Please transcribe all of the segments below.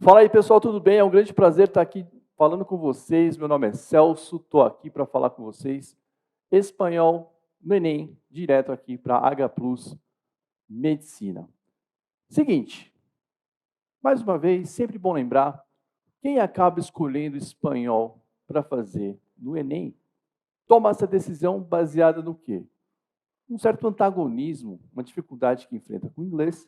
Fala aí, pessoal, tudo bem? É um grande prazer estar aqui falando com vocês. Meu nome é Celso, estou aqui para falar com vocês espanhol no Enem, direto aqui para H Plus Medicina. Seguinte, mais uma vez, sempre bom lembrar, quem acaba escolhendo espanhol para fazer no Enem, toma essa decisão baseada no quê? Um certo antagonismo, uma dificuldade que enfrenta com o inglês,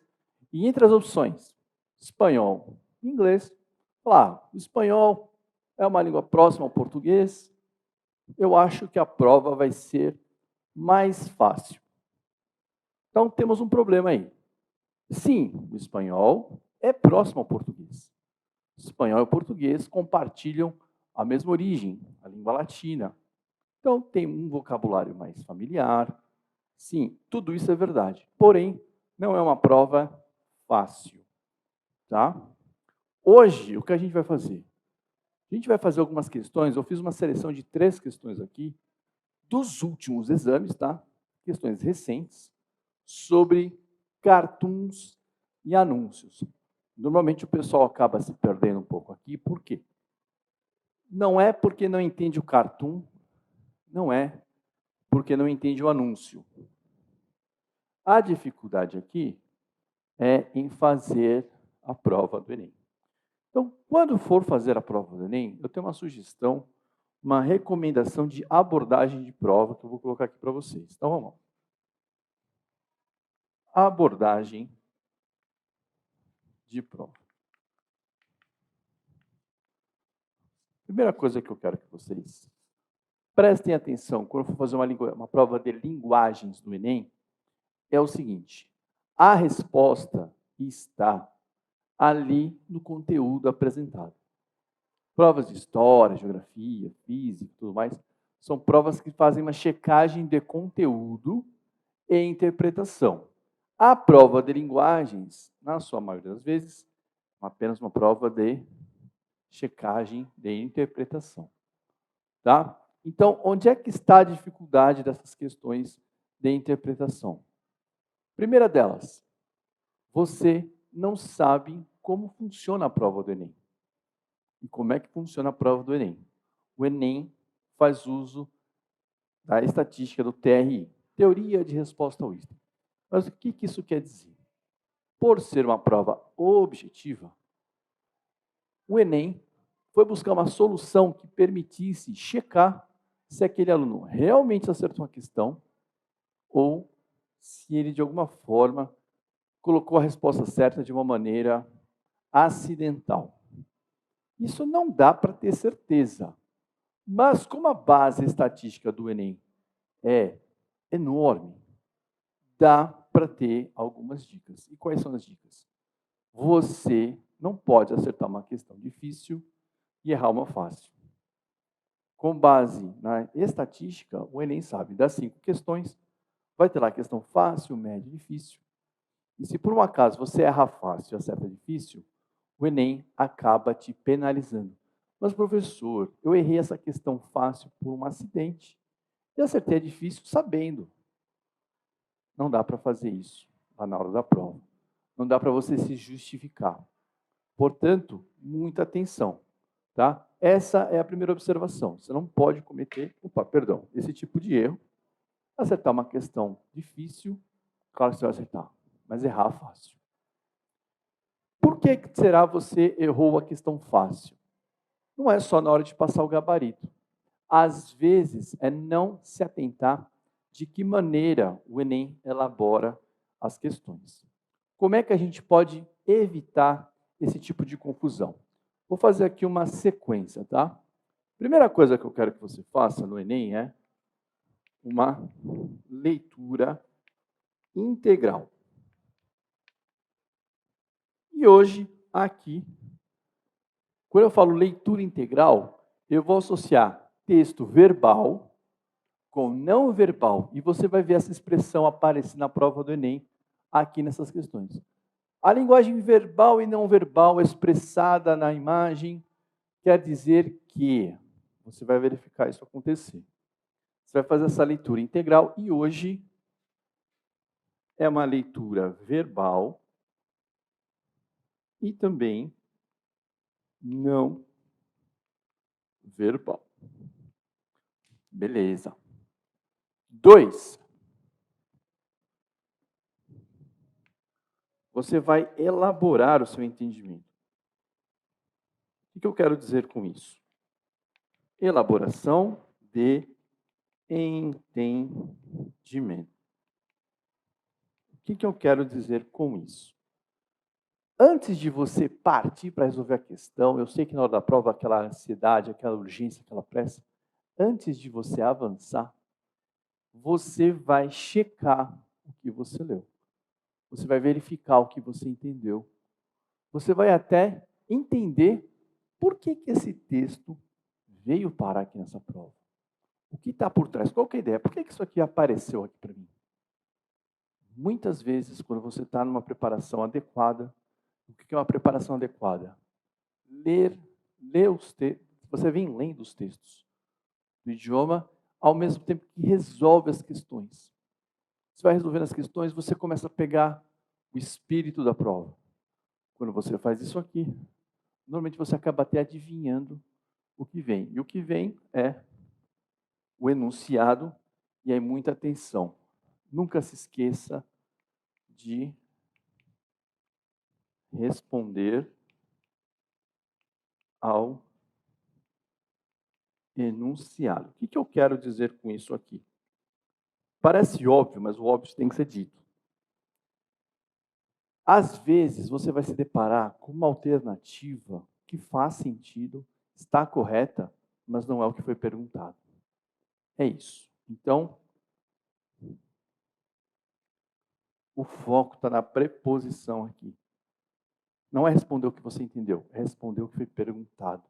e entre as opções, espanhol e inglês, claro, o espanhol é uma língua próxima ao português, eu acho que a prova vai ser mais fácil. Então, temos um problema aí. Sim, o espanhol é próximo ao português. O espanhol e o português compartilham a mesma origem, a língua latina. Então, tem um vocabulário mais familiar. Sim, tudo isso é verdade. Porém, não é uma prova fácil. Tá? Hoje, o que a gente vai fazer? A gente vai fazer algumas questões, eu fiz uma seleção de 3 questões aqui, dos últimos exames, tá? Questões recentes, sobre cartoons e anúncios. Normalmente o pessoal acaba se perdendo um pouco aqui, por quê? Não é porque não entende o cartoon, não é porque não entende o anúncio. A dificuldade aqui é em fazer a prova do Enem. Então, quando for fazer a prova do Enem, eu tenho uma sugestão, uma recomendação de abordagem de prova que eu vou colocar aqui para vocês. Então, vamos lá. Abordagem de prova. Primeira coisa que eu quero que vocês prestem atenção quando eu for fazer uma prova de linguagens no Enem, é o seguinte: a resposta está ali no conteúdo apresentado. Provas de história, geografia, física e tudo mais, são provas que fazem uma checagem de conteúdo e interpretação. A prova de linguagens, na sua maioria das vezes, é apenas uma prova de checagem de interpretação. Tá? Então, onde é que está a dificuldade dessas questões de interpretação? Primeira delas, você não sabe como funciona a prova do Enem. E como é que funciona a prova do Enem? O Enem faz uso da estatística do TRI, Teoria de Resposta ao Item. Mas o que isso quer dizer? Por ser uma prova objetiva, o Enem foi buscar uma solução que permitisse checar se aquele aluno realmente acertou a questão ou se ele, de alguma forma, colocou a resposta certa de uma maneira acidental. Isso não dá para ter certeza. Mas como a base estatística do Enem é enorme, dá para ter algumas dicas. E quais são as dicas? Você não pode acertar uma questão difícil e errar uma fácil. Com base na estatística, o Enem sabe das 5 questões, vai ter lá a questão fácil, média e difícil. E se por um acaso você erra fácil e acerta difícil, o Enem acaba te penalizando. Mas, professor, eu errei essa questão fácil por um acidente e acertei a difícil sabendo. Não dá para fazer isso lá na hora da prova. Não dá para você se justificar. Portanto, muita atenção. Tá? Essa é a primeira observação. Você não pode cometer, esse tipo de erro. Acertar uma questão difícil, claro que você vai acertar, mas errar fácil. Por que será você errou a questão fácil? Não é só na hora de passar o gabarito. Às vezes, é não se atentar de que maneira o Enem elabora as questões. Como é que a gente pode evitar esse tipo de confusão? Vou fazer aqui uma sequência, tá? Primeira coisa que eu quero que você faça no Enem é uma leitura integral. E hoje, aqui, quando eu falo leitura integral, eu vou associar texto verbal com não verbal. E você vai ver essa expressão aparecer na prova do Enem, aqui nessas questões. A linguagem verbal e não verbal expressada na imagem quer dizer que você vai verificar isso acontecer. Você vai fazer essa leitura integral e hoje é uma leitura verbal e também não verbal. Beleza. 2. Você vai elaborar o seu entendimento. O que eu quero dizer com isso? Elaboração de entendimento. O que eu quero dizer com isso? Antes de você partir para resolver a questão, eu sei que na hora da prova, aquela ansiedade, aquela urgência, aquela pressa, antes de você avançar, você vai checar o que você leu. Você vai verificar o que você entendeu. Você vai até entender por que esse texto veio parar aqui nessa prova. O que está por trás? Qual que é a ideia? Por que isso aqui apareceu aqui para mim? Muitas vezes, quando você está numa preparação adequada, o que é uma preparação adequada? Ler os textos. Você vem lendo os textos do idioma, ao mesmo tempo que resolve as questões. Você vai resolvendo as questões, você começa a pegar o espírito da prova. Quando você faz isso aqui, normalmente você acaba até adivinhando o que vem. E o que vem é o enunciado, e aí muita atenção. Nunca se esqueça de responder ao enunciado. O que eu quero dizer com isso aqui? Parece óbvio, mas o óbvio tem que ser dito. Às vezes, você vai se deparar com uma alternativa que faz sentido, está correta, mas não é o que foi perguntado. É isso. Então, o foco está na preposição aqui. Não é responder o que você entendeu, é responder o que foi perguntado.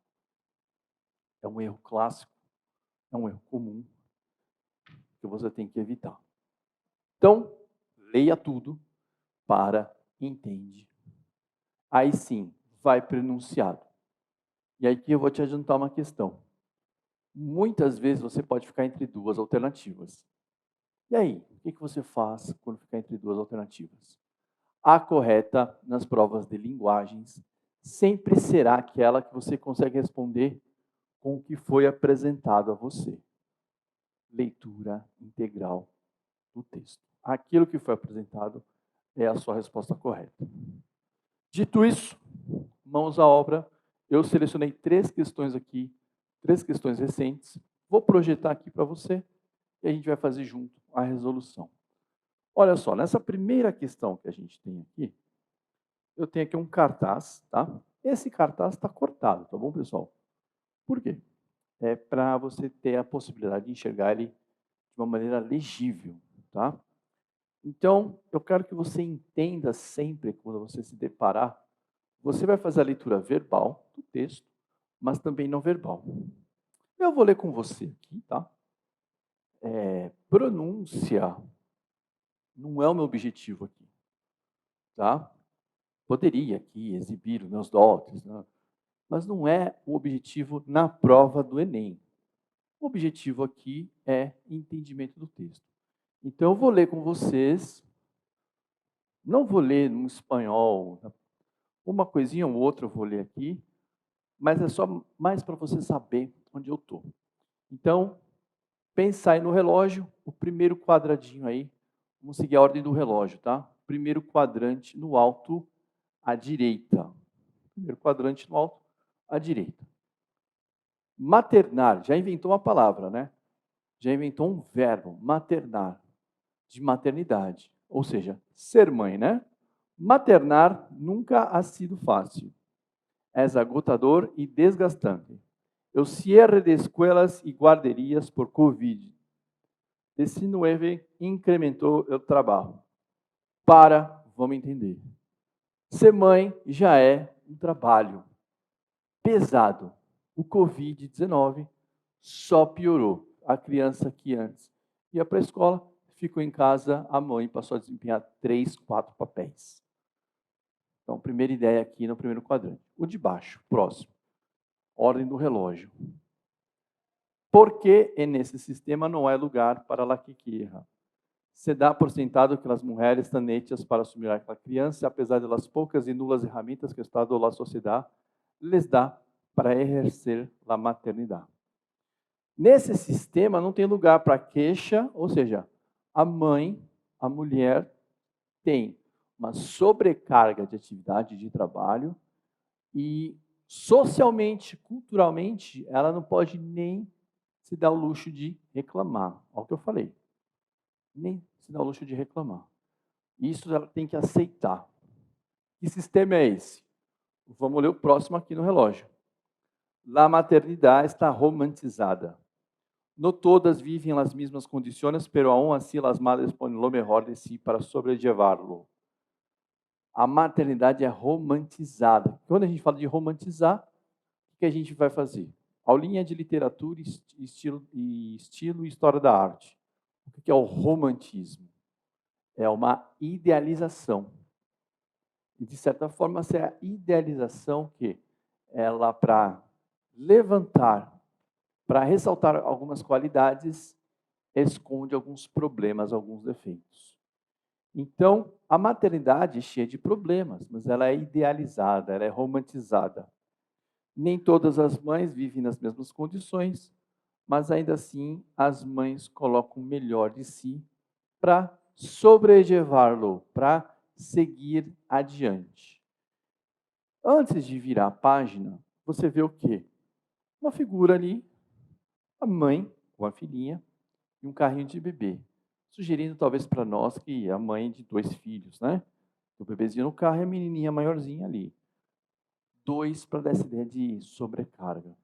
É um erro clássico, é um erro comum, que você tem que evitar. Então, leia tudo para entender. Aí sim, vai para o enunciado. E aí que eu vou te adiantar uma questão. Muitas vezes você pode ficar entre duas alternativas. E aí, o que você faz quando ficar entre duas alternativas? A correta nas provas de linguagens sempre será aquela que você consegue responder com o que foi apresentado a você. Leitura integral do texto. Aquilo que foi apresentado é a sua resposta correta. Dito isso, mãos à obra. Eu selecionei 3 questões aqui, 3 questões recentes. Vou projetar aqui para você e a gente vai fazer junto a resolução. Olha só, nessa primeira questão que a gente tem aqui, eu tenho aqui um cartaz, tá? Esse cartaz está cortado, tá bom, pessoal? Por quê? É para você ter a possibilidade de enxergar ele de uma maneira legível, tá? Então, eu quero que você entenda sempre, quando você se deparar, você vai fazer a leitura verbal do texto, mas também não verbal. Eu vou ler com você aqui, tá? Pronúncia não é o meu objetivo aqui, tá? Poderia aqui exibir os meus dotes, né? Mas não é o objetivo na prova do Enem. O objetivo aqui é entendimento do texto. Então, eu vou ler com vocês, não vou ler no espanhol, uma coisinha ou outra eu vou ler aqui, mas é só mais para você saber onde eu estou. Então, pensa aí no relógio, o primeiro quadradinho aí, vamos seguir a ordem do relógio, tá? Primeiro quadrante no alto, à direita. Primeiro quadrante no alto, à direita. Maternar, já inventou uma palavra, né? Já inventou um verbo, maternar, de maternidade. Ou seja, ser mãe, né? Maternar nunca ha sido fácil. É agotador e desgastante. O cierre de escolas e guarderías por Covid-19 incrementou o trabalho. Vamos entender. Ser mãe já é um trabalho pesado. O Covid-19 só piorou. A criança que antes ia para a escola, ficou em casa, a mãe passou a desempenhar 3, 4 papéis. Então, primeira ideia aqui no primeiro quadrante. O de baixo, próximo. Ordem do relógio. Porque nesse sistema não há lugar para a quiquirra. Se dá por sentado que as mulheres estão hechas para assumir aquela criança, apesar das poucas e nulas ferramentas que o Estado ou a sociedade les dá para exercer a maternidade. Nesse sistema não tem lugar para queixa, ou seja, a mãe, a mulher, tem uma sobrecarga de atividade de trabalho e socialmente, culturalmente, ela não pode nem se dar o luxo de reclamar. Olha o que eu falei. Nem se dar o luxo de reclamar. Isso ela tem que aceitar. Que sistema é esse? Vamos ler o próximo aqui no relógio. La maternidade está romantizada. No todas vivem las mismas condições, pero aún así las madres ponen lo mejor de si para sobrellevarlo. A maternidade é romantizada. Quando a gente fala de romantizar, o que a gente vai fazer? Aulinha de literatura, estilo e história da arte. O que é o romantismo? É uma idealização. E, de certa forma, essa é a idealização que ela, para levantar, para ressaltar algumas qualidades, esconde alguns problemas, alguns defeitos. Então, a maternidade é cheia de problemas, mas ela é idealizada, ela é romantizada. Nem todas as mães vivem nas mesmas condições, mas ainda assim as mães colocam o melhor de si para sobrellevar-lo, para seguir adiante. Antes de virar a página, você vê o quê? Uma figura ali, a mãe com a filhinha e um carrinho de bebê. Sugerindo talvez para nós que a mãe de 2 filhos, né? O bebezinho no carro e a menininha maiorzinha ali. 2 para dar essa ideia de sobrecarga.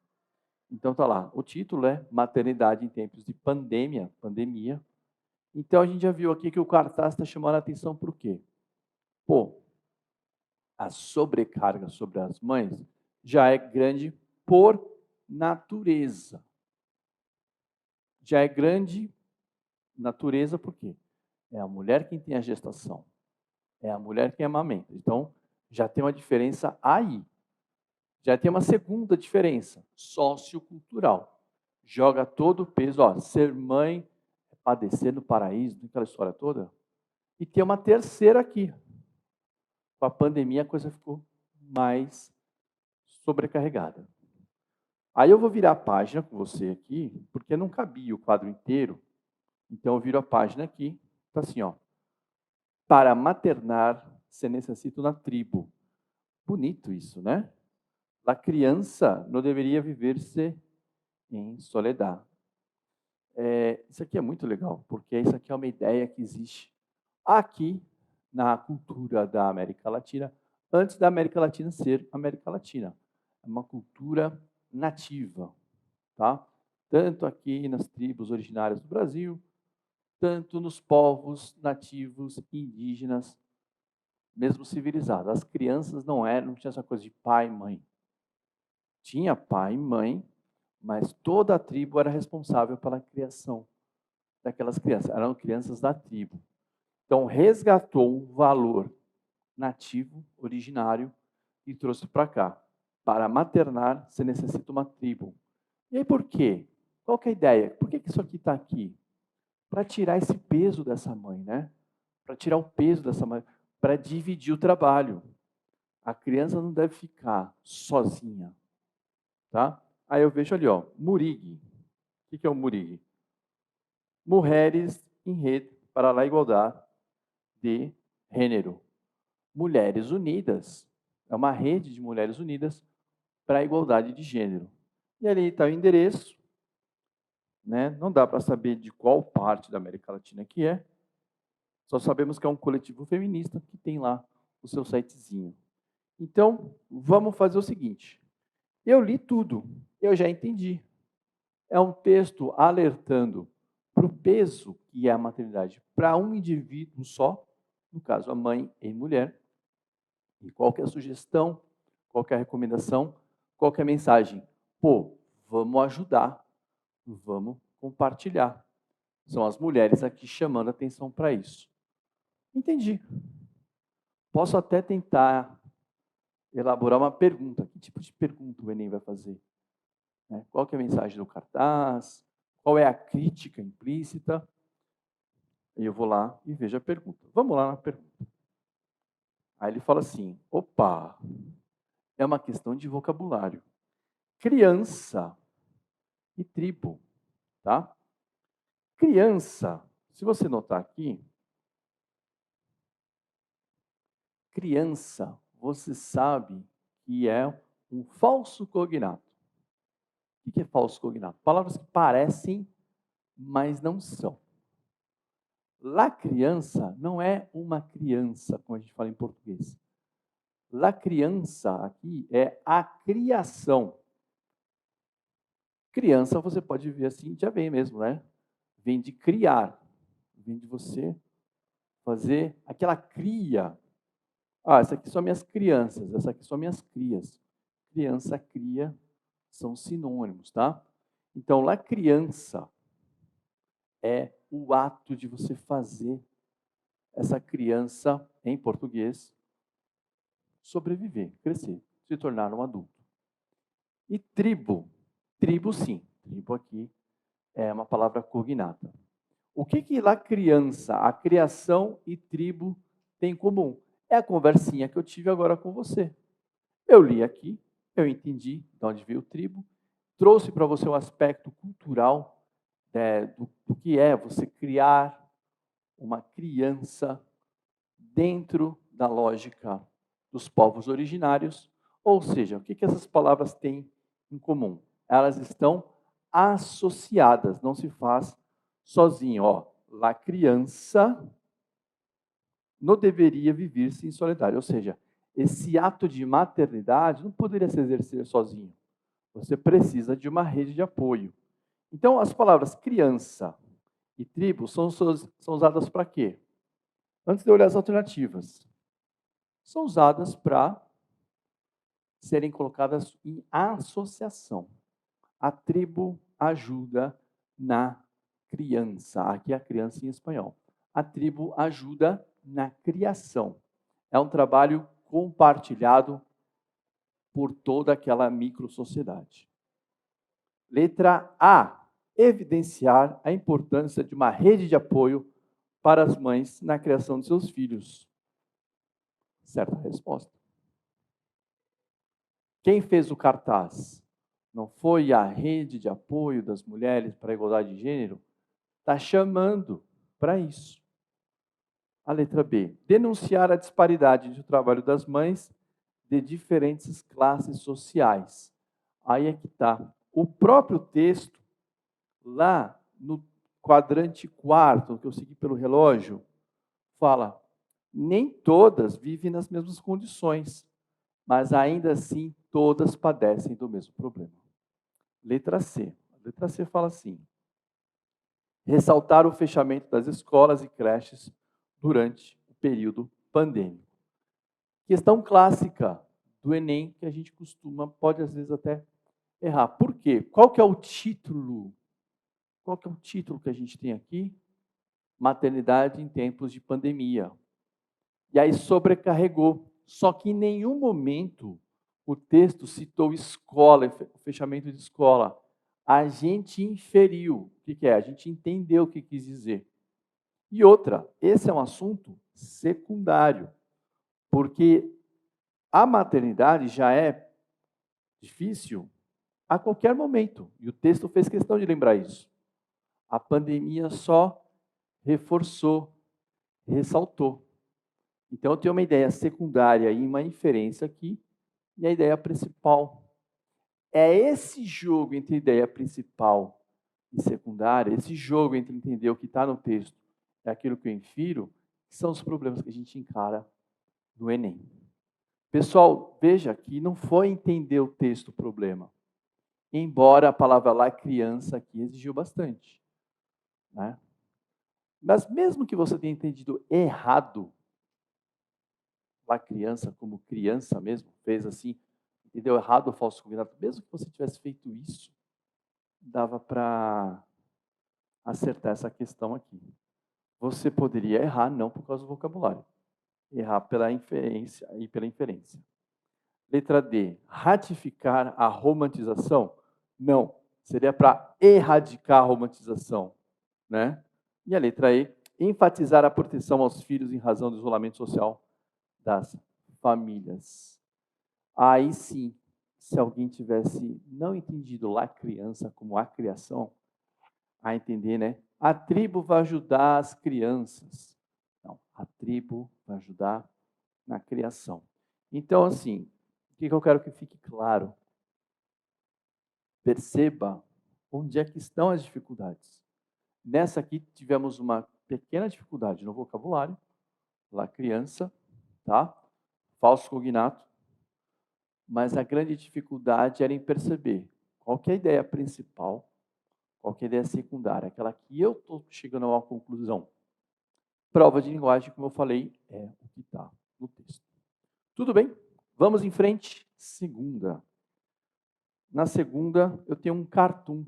Então tá lá, o título é Maternidade em Tempos de Pandemia. Então a gente já viu aqui que o cartaz está chamando a atenção para o quê? Pô, a sobrecarga sobre as mães já é grande por natureza. Já é grande natureza por quê? É a mulher quem tem a gestação. É a mulher quem amamenta. Então, já tem uma diferença aí. Já tem uma segunda diferença, sociocultural. Joga todo o peso, ó, ser mãe é padecer no paraíso, aquela história toda. E tem uma terceira aqui. Com a pandemia, a coisa ficou mais sobrecarregada. Aí eu vou virar a página com você aqui, porque não cabia o quadro inteiro. Então eu viro a página aqui, está assim, ó. Para maternar, se necessita uma tribo. Bonito isso, né? A criança não deveria viver-se em soledade. Isso aqui é muito legal, porque isso aqui é uma ideia que existe aqui na cultura da América Latina, antes da América Latina ser América Latina. É uma cultura nativa, tá? Tanto aqui nas tribos originárias do Brasil, tanto nos povos nativos indígenas, mesmo civilizados. As crianças não tinha essa coisa de pai e mãe. Tinha pai e mãe, mas toda a tribo era responsável pela criação daquelas crianças. Eram crianças da tribo. Então, resgatou um valor nativo, originário, e trouxe para cá. Para maternar, você necessita uma tribo. E aí, por quê? Qual que é a ideia? Por que isso aqui está aqui? Para tirar esse peso dessa mãe, né? Para tirar o peso dessa mãe, para dividir o trabalho. A criança não deve ficar sozinha, tá? Aí eu vejo ali, ó, Murig. O que é o Murig? Mulheres em Rede para a Igualdade de Gênero. Mulheres Unidas. É uma rede de mulheres unidas para a igualdade de gênero. E ali está o endereço. Né? Não dá para saber de qual parte da América Latina que é. Só sabemos que é um coletivo feminista que tem lá o seu sitezinho. Então, vamos fazer o seguinte. Eu li tudo. Eu já entendi. É um texto alertando para o peso que é a maternidade para um indivíduo só, no caso, a mãe e mulher. E qual que é a sugestão, qual que é a recomendação, qual que é a mensagem? Pô, vamos ajudar, vamos compartilhar. São as mulheres aqui chamando atenção para isso. Entendi. Posso até tentar elaborar uma pergunta. Que tipo de pergunta o Enem vai fazer? Qual que é a mensagem do cartaz? Qual é a crítica implícita? E eu vou lá e vejo a pergunta. Vamos lá na pergunta. Aí ele fala assim, opa, é uma questão de vocabulário. Criança e tribo, tá? Criança, se você notar aqui, criança, você sabe que é um falso cognato. O que é falso cognato? Palavras que parecem, mas não são. La criança não é uma criança, como a gente fala em português. La criança aqui é a criação. Criança você pode ver assim, já vem mesmo, né? Vem de criar, vem de você fazer aquela cria. Ah, essa aqui são minhas crianças, essa aqui são minhas crias. Criança, cria são sinônimos, tá? Então, la criança é o ato de você fazer essa criança, em português, sobreviver, crescer, se tornar um adulto. E tribo, tribo sim, tribo aqui é uma palavra cognata. O que la criança, a criação e tribo têm em comum? É a conversinha que eu tive agora com você. Eu li aqui, eu entendi de onde veio o tribo, trouxe para você o aspecto cultural do que é você criar uma criança dentro da lógica dos povos originários. Ou seja, o que essas palavras têm em comum? Elas estão associadas, não se faz sozinho. Ó, la criança não deveria viver-se em solidário. Ou seja, esse ato de maternidade não poderia se exercer sozinho. Você precisa de uma rede de apoio. Então, as palavras criança e tribo são usadas para quê? Antes de eu olhar as alternativas, são usadas para serem colocadas em associação. A tribo ajuda na criança. Aqui é a criança em espanhol. A tribo ajuda na criação. É um trabalho compartilhado por toda aquela microsociedade. Letra A. Evidenciar a importância de uma rede de apoio para as mães na criação de seus filhos. Certa resposta. Quem fez o cartaz? Não foi a rede de apoio das mulheres para a igualdade de gênero? Está chamando para isso. A letra B. Denunciar a disparidade do trabalho das mães de diferentes classes sociais. Aí é que está. O próprio texto, lá no quadrante 4, que eu segui pelo relógio, fala: nem todas vivem nas mesmas condições, mas ainda assim todas padecem do mesmo problema. Letra C. A letra C fala assim: ressaltar o fechamento das escolas e creches durante o período pandêmico. Questão clássica do Enem, que a gente pode às vezes até errar. Por quê? Qual que é o título? Qual que é o título que a gente tem aqui? Maternidade em tempos de pandemia. E aí sobrecarregou. Só que em nenhum momento o texto citou escola, o fechamento de escola. A gente inferiu. O que é? A gente entendeu o que quis dizer. E outra, esse é um assunto secundário, porque a maternidade já é difícil a qualquer momento. E o texto fez questão de lembrar isso. A pandemia só reforçou, ressaltou. Então, eu tenho uma ideia secundária e uma inferência aqui, e a ideia principal. É esse jogo entre ideia principal e secundária, esse jogo entre entender o que está no texto e aquilo que eu infiro, que são os problemas que a gente encara no Enem. Pessoal, veja que não foi entender o texto o problema, embora a palavra lá, criança, aqui exigiu bastante, né? Mas mesmo que você tenha entendido errado, lá criança como criança mesmo, fez assim, entendeu errado o falso combinado, mesmo que você tivesse feito isso, dava para acertar essa questão aqui. Você poderia errar não por causa do vocabulário, errar pela inferência e pela inferência. Letra D, ratificar a romantização? Não, seria para erradicar a romantização, né? E a letra E, enfatizar a proteção aos filhos em razão do isolamento social das famílias. Aí sim, se alguém tivesse não entendido lá criança como a criação, a entender, né? A tribo vai ajudar as crianças. Não, a tribo vai ajudar na criação. Então, assim, o que eu quero que fique claro? Perceba onde é que estão as dificuldades. Nessa aqui tivemos uma pequena dificuldade no vocabulário, lá criança, tá? Falso cognato, mas a grande dificuldade era em perceber qual que é a ideia principal, qual que é a ideia secundária, aquela que eu estou chegando a uma conclusão. Prova de linguagem, como eu falei, é o que está no texto. Tudo bem? Vamos em frente. Segunda. Na segunda, eu tenho um cartoon,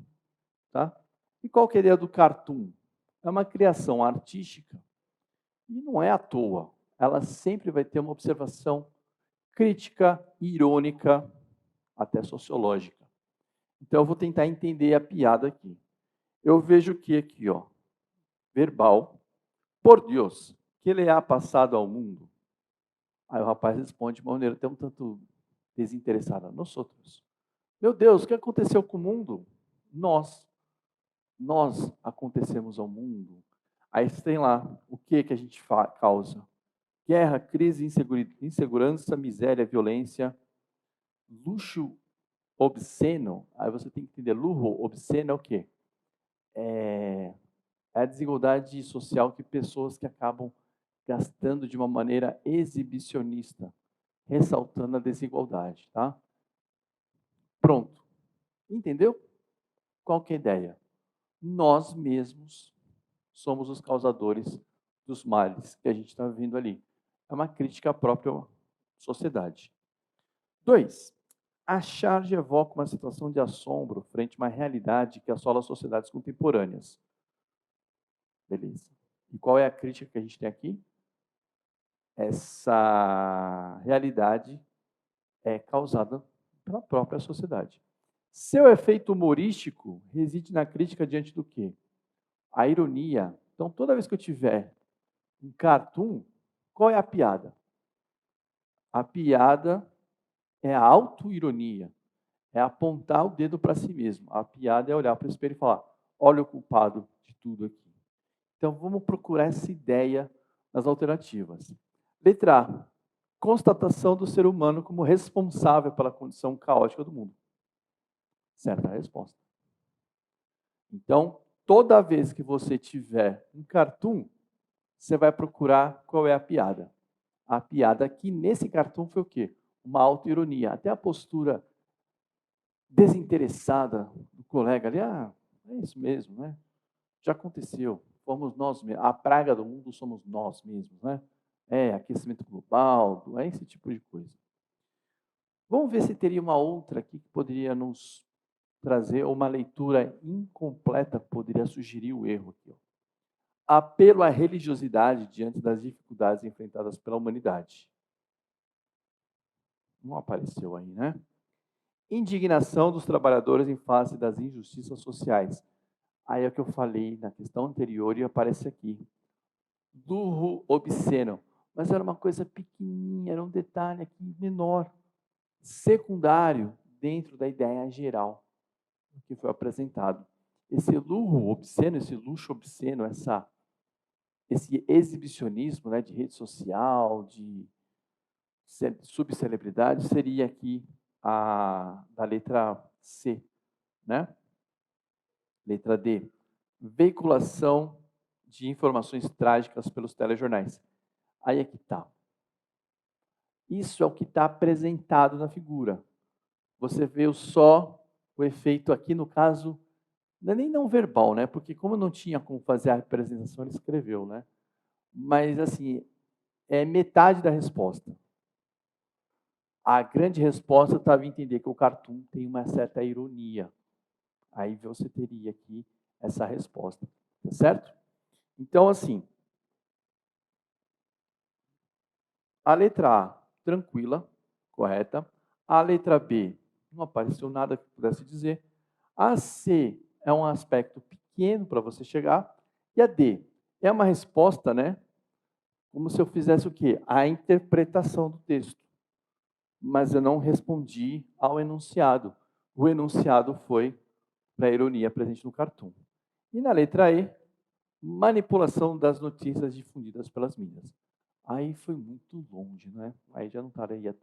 tá? E qual que é a ideia do cartoon? É uma criação artística e não é à toa. Ela sempre vai ter uma observação crítica, irônica, até sociológica. Então, eu vou tentar entender a piada aqui. Eu vejo que aqui, ó, verbal, por Deus, que ele ha passado ao mundo. Aí o rapaz responde de uma maneira até um tanto desinteressada. Nós outros. Meu Deus, o que aconteceu com o mundo? Nós acontecemos ao mundo. Aí tem lá o que a gente causa. Guerra, crise, insegurança, miséria, violência, luxo obsceno. Aí você tem que entender, luxo obsceno é o quê? É a desigualdade social que pessoas que acabam gastando de uma maneira exibicionista, ressaltando a desigualdade, tá? Pronto. Entendeu? Qual que é a ideia? Nós mesmos somos os causadores dos males que a gente está vendo ali. É uma crítica à própria sociedade. 2. A charge evoca uma situação de assombro frente a uma realidade que assola as sociedades contemporâneas. Beleza. E qual é a crítica que a gente tem aqui? Essa realidade é causada pela própria sociedade. Seu efeito humorístico reside na crítica diante do quê? A ironia. Então, toda vez que eu tiver um cartoon, qual é a piada? A piada é a autoironia, é apontar o dedo para si mesmo. A piada é olhar para o espelho e falar: olha o culpado de tudo aqui. Então, vamos procurar essa ideia nas alternativas. Letra A. Constatação do ser humano como responsável pela condição caótica do mundo. Certa resposta. Então, toda vez que você tiver um cartoon, você vai procurar qual é a piada. A piada aqui nesse cartoon foi o quê? Uma autoironia. Até a postura desinteressada do colega ali, é isso mesmo, né? Já aconteceu, fomos nós mesmos. A praga do mundo somos nós mesmos, né? É aquecimento global, é esse tipo de coisa. Vamos ver se teria uma outra aqui que poderia nos trazer, ou uma leitura incompleta poderia sugerir o erro aqui. Ó. Apelo à religiosidade diante das dificuldades enfrentadas pela humanidade. Não apareceu aí, né? Indignação dos trabalhadores em face das injustiças sociais. Aí é o que eu falei na questão anterior e aparece aqui. Luxo obsceno. Mas era uma coisa pequenininha, era um detalhe aqui menor, secundário, dentro da ideia geral que foi apresentado. Esse luxo obsceno, esse exibicionismo, né, de rede social, de subcelebridade, seria aqui da letra C, né? Letra D, veiculação de informações trágicas pelos telejornais. Aí é que está. Isso é o que está apresentado na figura. Você vê só o efeito aqui, no caso, não é nem não verbal, né? Porque como não tinha como fazer a representação, ele escreveu, né? Mas, assim, é metade da resposta. A grande resposta estava em entender que o cartoon tem uma certa ironia. Aí você teria aqui essa resposta, tá certo? Então, assim, a letra A, tranquila, correta. A letra B, não apareceu nada que pudesse dizer. A C é um aspecto pequeno para você chegar. E a D é uma resposta, né? Como se eu fizesse o quê? A interpretação do texto. mas eu não respondi ao enunciado. O enunciado foi para a ironia presente no cartoon. E na letra E, manipulação das notícias difundidas pelas mídias. Aí foi muito longe, né? Aí já não estaria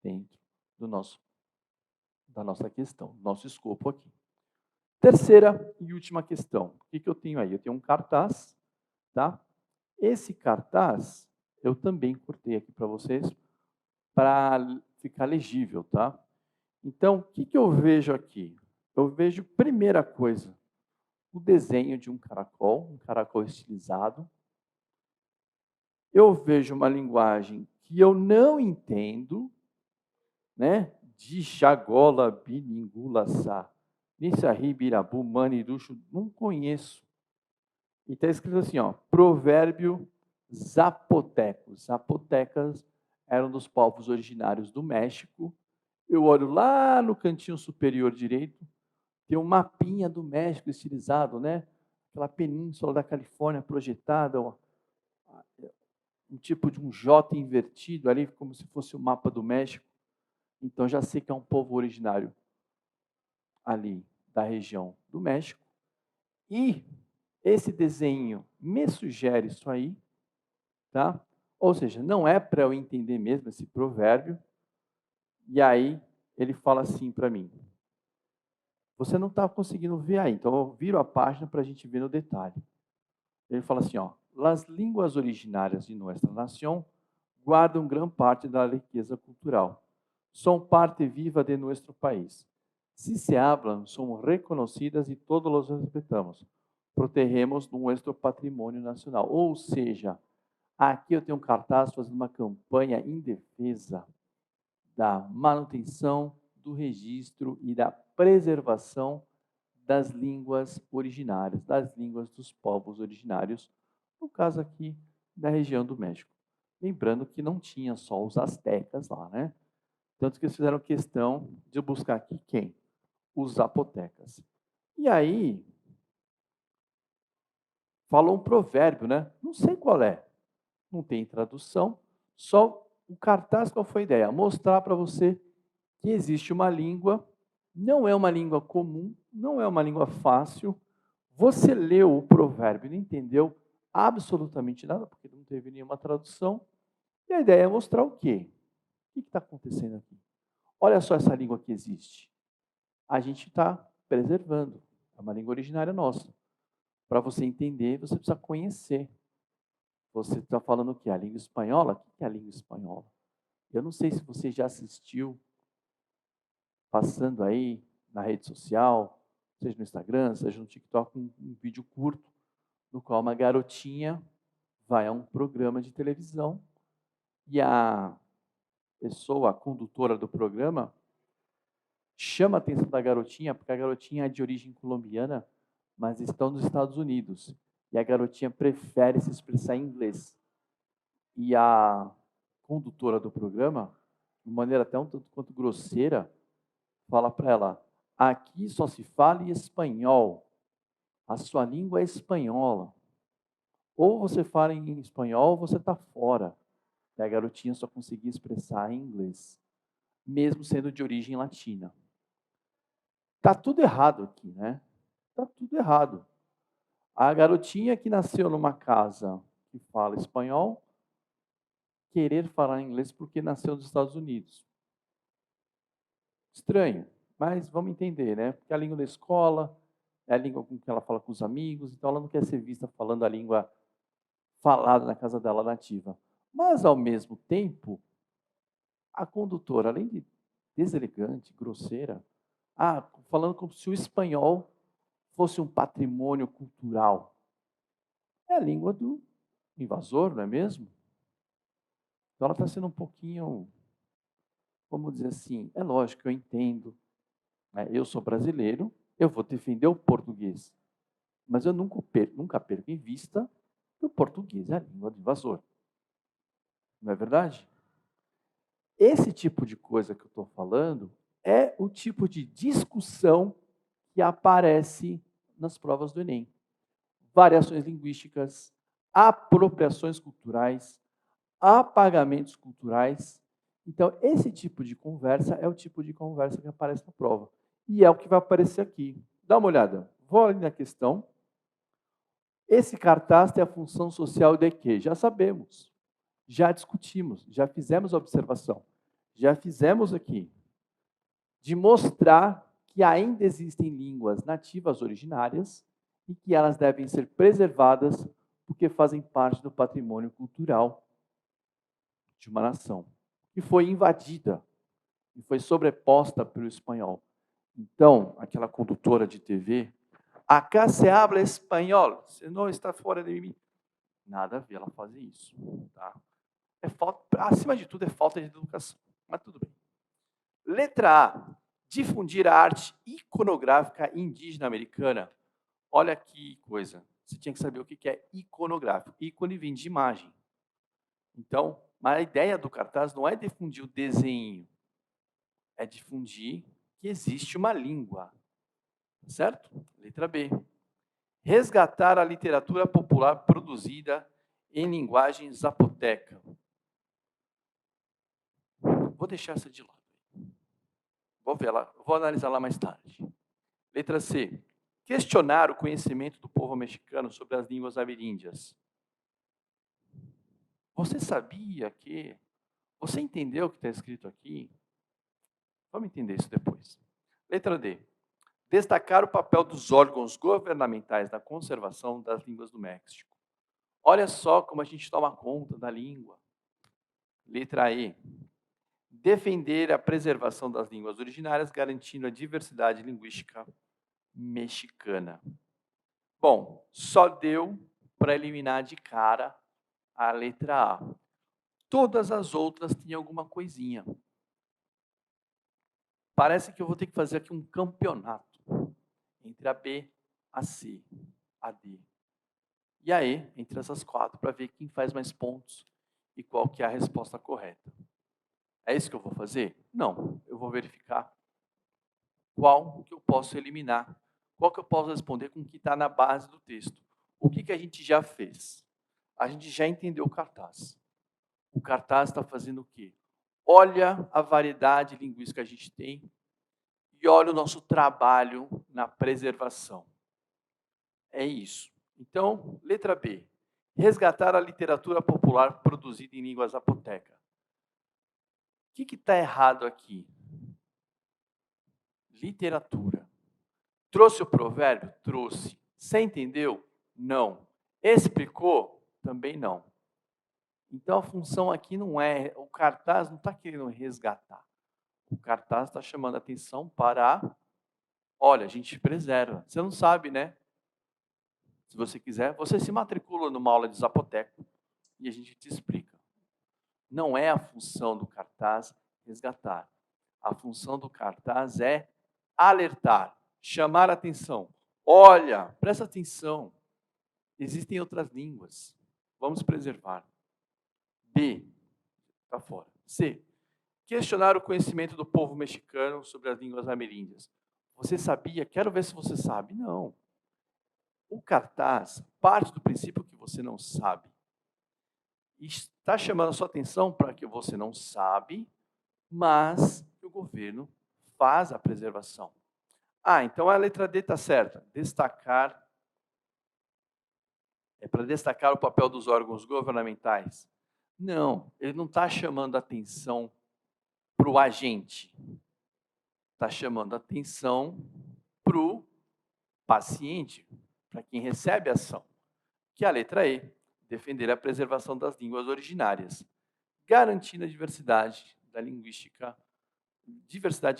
dentro da nossa questão, do nosso escopo aqui. Terceira e última questão. O que eu tenho aí? Eu tenho um cartaz, tá? Esse cartaz eu também cortei aqui para vocês para ficar legível, tá? Então, o que eu vejo aqui? Eu vejo, primeira coisa, o desenho de um caracol estilizado. Eu vejo uma linguagem que eu não entendo, né? De Jagola, Biningulaçá, Nissarri, Birabu, Maniducho, não conheço. E está escrito assim, ó, provérbio zapoteco. Zapotecas eram dos povos originários do México. Eu olho lá no cantinho superior direito, tem um mapinha do México estilizado, né? Aquela península da Califórnia projetada, ó, um tipo de um J invertido ali, como se fosse o mapa do México. Então já sei que é um povo originário ali da região do México. E esse desenho me sugere isso aí, tá? Ou seja, não é para eu entender mesmo esse provérbio. E aí ele fala assim para mim: você não está conseguindo ver aí, então eu viro a página para a gente ver no detalhe. Ele fala assim, ó, las línguas originárias de nuestra nación guardam gran parte da riqueza cultural. São parte viva de nuestro país. Si se hablan, são reconhecidas e todos os respeitamos. Protegemos nuestro patrimônio nacional. Ou seja, aqui eu tenho um cartaz fazendo uma campanha em defesa da manutenção, do registro e da preservação das línguas originárias, das línguas dos povos originários, no caso aqui da região do México. Lembrando que não tinha só os astecas lá, né? Tanto que eles fizeram questão de buscar aqui quem? Os zapotecas. E aí, falou um provérbio, né? Não sei qual é, não tem tradução, só o cartaz, qual foi a ideia? Mostrar para você que existe uma língua, não é uma língua comum, não é uma língua fácil. Você leu o provérbio e não entendeu absolutamente nada, porque não teve nenhuma tradução. E a ideia é mostrar o quê? O que está acontecendo aqui? Olha só essa língua que existe. A gente está preservando. É uma língua originária nossa. Para você entender, você precisa conhecer. Você está falando o quê? A língua espanhola? O que é a língua espanhola? Eu não sei se você já assistiu, passando aí na rede social, seja no Instagram, seja no TikTok, um vídeo curto, no qual uma garotinha vai a um programa de televisão e a pessoa, a condutora do programa, chama a atenção da garotinha, porque a garotinha é de origem colombiana, mas estão nos Estados Unidos. E a garotinha prefere se expressar em inglês. E a condutora do programa, de maneira até um tanto quanto grosseira, fala para ela: aqui só se fala em espanhol. A sua língua é espanhola. Ou você fala em espanhol, ou você está fora. E a garotinha só conseguia expressar em inglês, mesmo sendo de origem latina. Está tudo errado aqui, né? Está tudo errado. A garotinha que nasceu numa casa que fala espanhol, querer falar inglês porque nasceu nos Estados Unidos. Estranho, mas vamos entender, né? Porque a língua da escola é a língua com que ela fala com os amigos, então ela não quer ser vista falando a língua falada na casa dela nativa. Mas, ao mesmo tempo, a condutora, além de deselegante, grosseira, falando como se o espanhol fosse um patrimônio cultural. É a língua do invasor, não é mesmo? Então ela está sendo um pouquinho, vamos dizer assim, é lógico que eu entendo, né? Eu sou brasileiro, eu vou defender o português, mas eu nunca perco em vista que o português é a língua do invasor. Não é verdade? Esse tipo de coisa que eu estou falando é o tipo de discussão que aparece nas provas do Enem. Variações linguísticas, apropriações culturais, apagamentos culturais Então, esse tipo de conversa é o tipo de conversa que aparece na prova. E é o que vai aparecer aqui. Dá uma olhada. Vou ali na questão. Esse cartaz tem a função social de quê? Já sabemos. Já discutimos. Já fizemos a observação. Já fizemos aqui. De mostrar que ainda existem línguas nativas originárias e que elas devem ser preservadas porque fazem parte do patrimônio cultural de uma nação, que foi invadida e foi sobreposta pelo espanhol. Então, aquela condutora de TV, acá se habla espanhol, você não está fora de mim. Nada a ver ela fazer isso. Tá? É falta, acima de tudo, é falta de educação. Mas tudo bem. Letra A. Difundir a arte iconográfica indígena americana. Olha que coisa. Você tinha que saber o que é iconográfico. Ícone vem de imagem. Então, mas a ideia do cartaz não é difundir o desenho, é difundir que existe uma língua. Certo? Letra B. Resgatar a literatura popular produzida em linguagem zapoteca. Vou deixar essa de lado. Vou ver lá, vou analisar lá mais tarde. Letra C. Questionar o conhecimento do povo mexicano sobre as línguas ameríndias. Você sabia que... Você entendeu o que está escrito aqui? Vamos entender isso depois. Letra D. Destacar o papel dos órgãos governamentais na conservação das línguas do México. Olha só como a gente toma conta da língua. Letra E. Defender a preservação das línguas originárias, garantindo a diversidade linguística mexicana. Bom, só deu para eliminar de cara a letra A. Todas as outras têm alguma coisinha. Parece que eu vou ter que fazer aqui um campeonato entre a B, a C, a D e a E, entre essas quatro, para ver quem faz mais pontos e qual que é a resposta correta. É isso que eu vou fazer? Não, eu vou verificar qual que eu posso eliminar, qual que eu posso responder com o que está na base do texto. O que a gente já fez? A gente já entendeu o cartaz. O cartaz está fazendo o quê? Olha a variedade linguística que a gente tem e olha o nosso trabalho na preservação. É isso. Então, letra B. Resgatar a literatura popular produzida em língua zapoteca. O que está errado aqui? Literatura. Trouxe o provérbio? Trouxe. Você entendeu? Não. Explicou? Também não. Então, a função aqui não é... O cartaz não está querendo resgatar. O cartaz está chamando a atenção para... Olha, a gente preserva. Você não sabe, né? Se você quiser, você se matricula numa aula de zapoteco e a gente te explica. Não é a função do cartaz resgatar. A função do cartaz é alertar, chamar a atenção. Olha, presta atenção. Existem outras línguas. Vamos preservar. B, está fora. C, questionar o conhecimento do povo mexicano sobre as línguas ameríndias. Você sabia? Quero ver se você sabe. Não. O cartaz parte do princípio que você não sabe. E está chamando a sua atenção para que você não sabe, mas que o governo faz a preservação. Ah, então a letra D está certa. Destacar. É para destacar o papel dos órgãos governamentais. Não, ele não está chamando a atenção para o agente. Está chamando a atenção para o paciente, para quem recebe a ação. Que é a letra E, defender a preservação das línguas originárias, garantindo a diversidade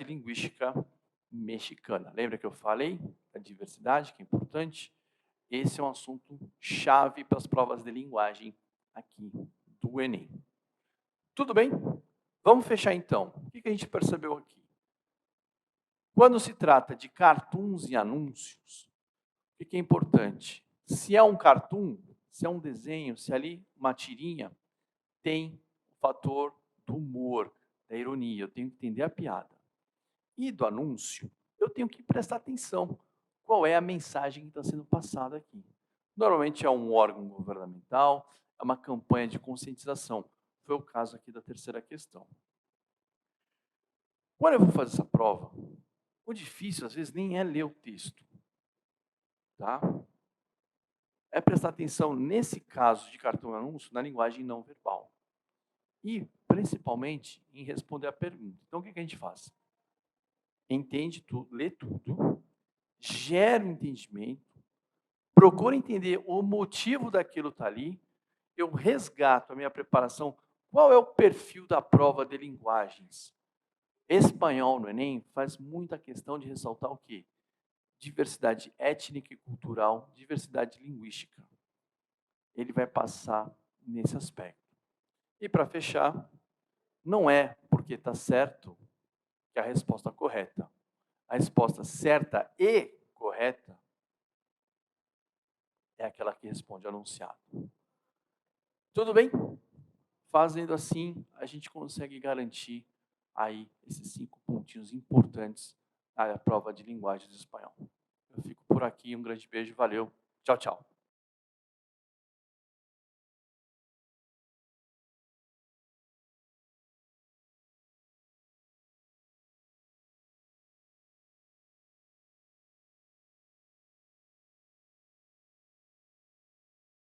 linguística mexicana. Lembra que eu falei da diversidade, que é importante? Esse é um assunto chave para as provas de linguagem aqui do Enem. Tudo bem? Vamos fechar então. O que a gente percebeu aqui? Quando se trata de cartoons e anúncios, o que é importante? Se é um cartoon, se é um desenho, se é ali uma tirinha, tem o fator do humor, da ironia, eu tenho que entender a piada. E do anúncio, eu tenho que prestar atenção. Qual é a mensagem que está sendo passada aqui? Normalmente é um órgão governamental, é uma campanha de conscientização. Foi o caso aqui da terceira questão. Quando eu vou fazer essa prova, o difícil, às vezes, nem é ler o texto, tá? É prestar atenção, nesse caso de cartão anúncio, na linguagem não verbal. E, principalmente, em responder a pergunta. Então, o que a gente faz? Entende tudo, lê tudo, gera um entendimento, procura entender o motivo daquilo estar ali, eu resgato a minha preparação. Qual é o perfil da prova de linguagens? Espanhol no Enem faz muita questão de ressaltar o quê? Diversidade étnica e cultural, diversidade linguística. Ele vai passar nesse aspecto. E para fechar, não é porque está certo que a resposta correta. A resposta certa e correta é aquela que responde anunciado. Tudo bem? Fazendo assim, a gente consegue garantir aí esses 5 pontinhos importantes da prova de linguagem do espanhol. Eu fico por aqui, um grande beijo, valeu, tchau, tchau.